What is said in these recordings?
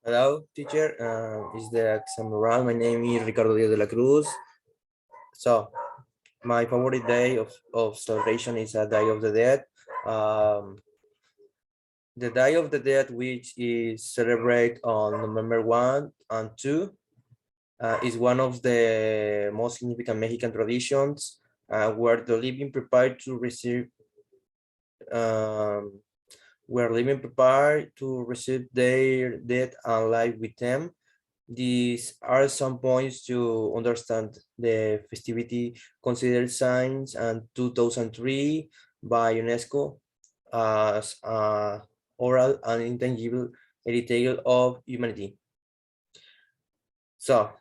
Hello, teacher. Is the exam oral? My name is Ricardo Diaz de la Cruz. So, my favorite day of celebration is a Day of the Dead. Um, the Day of the Dead, which is celebrated on November 1 and 2, is one of the most significant Mexican traditions where the living prepared to receive um, their dead and life with them. These are some points to understand the festivity considered signed in 2003 by UNESCO as oral and intangible heritage of humanity. So,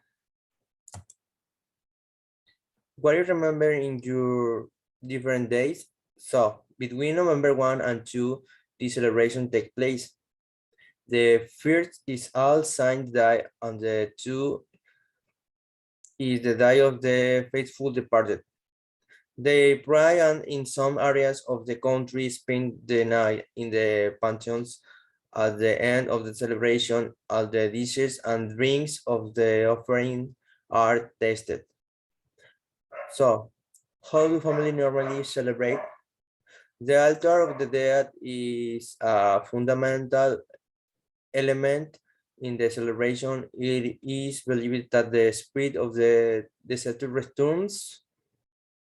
what you remember in your different days? So, between November 1 and 2, the celebration take place. The first is All Saints Day, and the two is the Day of the Faithful Departed. They pray and in some areas of the country spend the night in the pantheons. At the end of the celebration, all the dishes and drinks of the offering are tasted. So, how do family normally celebrate? The altar of the dead is a fundamental element in the celebration. It is believed that the spirit of the deceased returns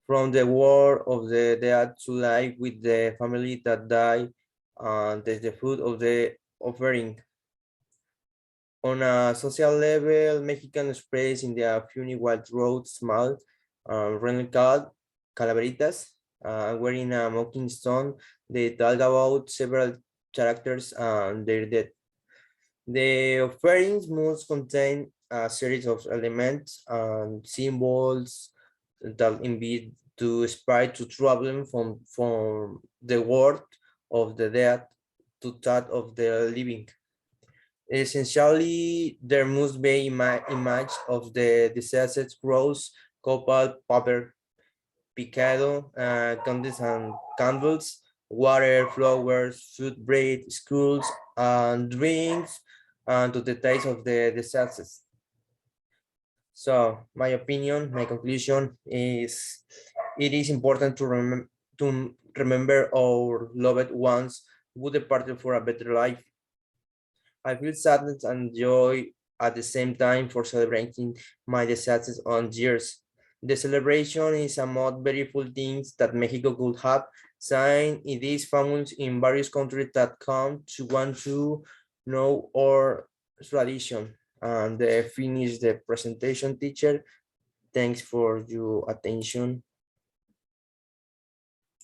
from the world of the dead to life with the family that died and the food of the offering. On a social level, Mexican express in the funeral road small rental called calaveritas, wearing a mocking stone. They talk about several characters and their death. The offerings must contain a series of elements and symbols that invite to spirit to travel from the world of the dead to that of the living. Essentially, there must be image of the deceased cross, copal, paper, picado, candles and candles, water, flowers, food, bread, schools, and drinks, and to the taste of the deceased. So my opinion, my conclusion is it is important to remember our loved ones who departed for a better life. I feel sadness and joy at the same time for celebrating my disasters on years. The celebration is among beautiful things that Mexico could have signed in these families in various countries that come to want to know our tradition. And finish the presentation, teacher. Thanks for your attention.